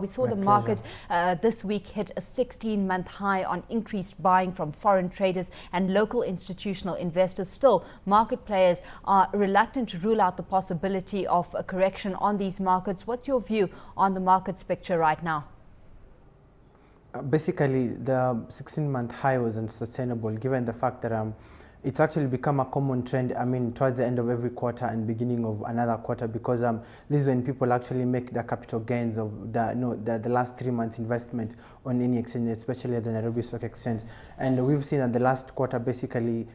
We saw the market this week hit a 16-month high on increased buying from foreign traders and local institutional investors. Still, market players are reluctant to rule out the possibility of a correction on these markets. What's your view on the market's picture right now? Basically, the 16-month high was unsustainable given the fact that it's actually become a common trend, towards the end of every quarter and beginning of another quarter, because this is when people actually make the capital gains of the last 3 months investment on any exchange, especially at the Nairobi Stock Exchange. And we've seen that the last quarter, basically,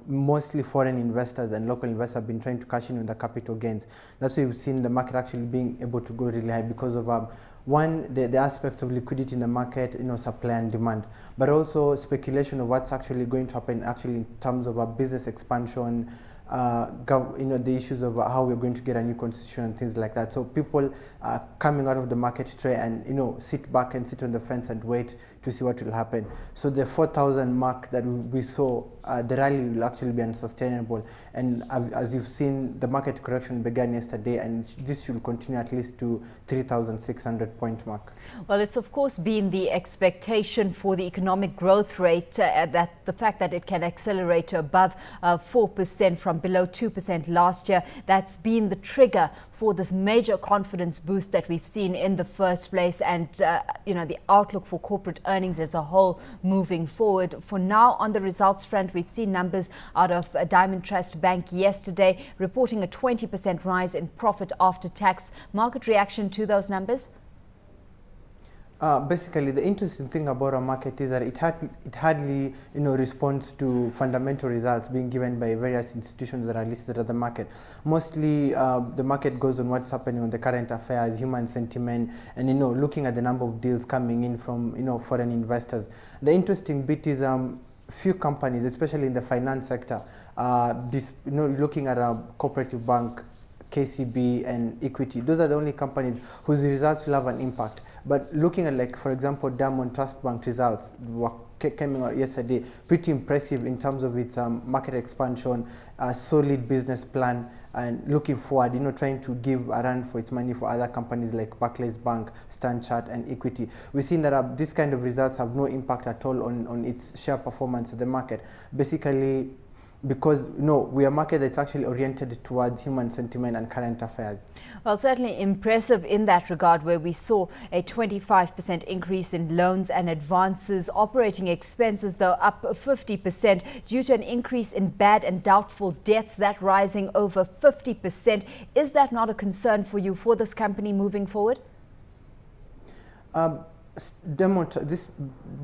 mostly foreign investors and local investors have been trying to cash in on the capital gains. That's why we've seen the market actually being able to go really high because of one, the aspects of liquidity in the market, supply and demand, but also speculation of what's actually going to happen actually in terms of a business expansion, the issues of how we're going to get a new constitution and things like that. So people are coming out of the market tray and sit back and sit on the fence and wait to see what will happen. So the 4,000 mark that we saw, the rally will actually be unsustainable. And as you've seen, the market correction began yesterday, and this should continue at least to 3,600 point mark. Well, it's of course been the expectation for the economic growth rate, that the fact that it can accelerate to above 4% from below 2% last year. That's been the trigger for this major confidence boost that we've seen in the first place, and the outlook for corporate earnings as a whole moving forward. For now, on the results front, we've seen numbers out of Diamond Trust Bank yesterday reporting a 20% rise in profit after tax. Market reaction to those numbers? Basically, the interesting thing about our market is that it hardly responds to fundamental results being given by various institutions that are listed at the market. Mostly the market goes on what's happening on the current affairs, human sentiment, and looking at the number of deals coming in from foreign investors. The interesting bit is few companies, especially in the finance sector, looking at a cooperative bank, KCB and Equity, those are the only companies whose results will have an impact. But looking at, for example, Diamond Trust Bank results came out yesterday, pretty impressive in terms of its market expansion, solid business plan, and looking forward, trying to give a run for its money for other companies like Barclays Bank, Stanchart and Equity. We've seen that this kind of results have no impact at all on its share performance of the market. Basically, because we are a market that's actually oriented towards human sentiment and current affairs. Well, certainly impressive in that regard, where we saw a 25% increase in loans and advances. Operating expenses, though, up 50% due to an increase in bad and doubtful debts, that rising over 50%. Is that not a concern for you, for this company moving forward? This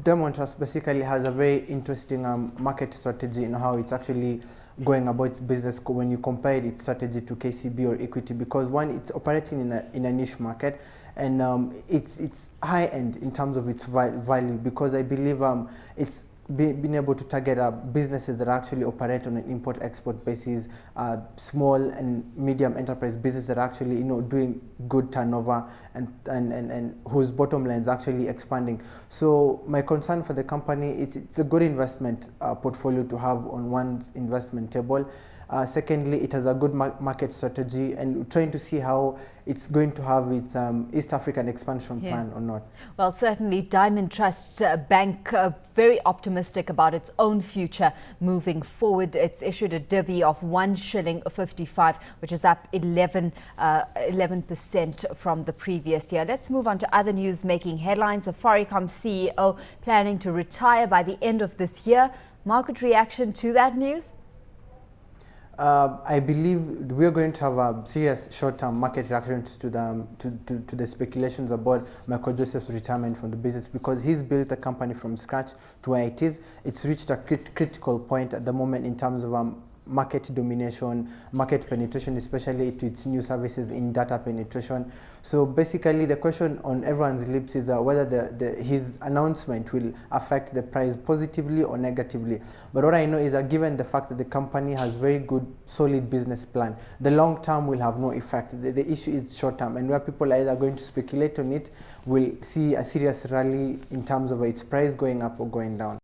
Diamond Trust basically has a very interesting market strategy in how it's actually going about its business when you compare its strategy to KCB or Equity, because one, it's operating in a niche market, and it's high end in terms of its value, because I believe it's being able to target businesses that actually operate on an import-export basis, small and medium enterprise businesses that are actually doing good turnover and whose bottom line is actually expanding. So my concern for the company, it's a good investment portfolio to have on one's investment table. Secondly, it has a good market strategy, and trying to see how it's going to have its East African expansion plan or not. Well, certainly Diamond Trust Bank very optimistic about its own future moving forward. It's issued a divvy of 1 shilling 55, which is up 11% from the previous year. Let's move on to other news making headlines. Safaricom CEO planning to retire by the end of this year. Market reaction to that news? I believe we are going to have a serious short-term market reactions to the speculations about Michael Joseph's retirement from the business, because he's built a company from scratch to where it is. It's reached a critical point at the moment in terms of market domination, market penetration, especially to its new services in data penetration. So basically, the question on everyone's lips is whether his announcement will affect the price positively or negatively. But what I know is that given the fact that the company has very good, solid business plan, the long term will have no effect. The issue is short term, and where people are either going to speculate on it, will see a serious rally in terms of its price going up or going down.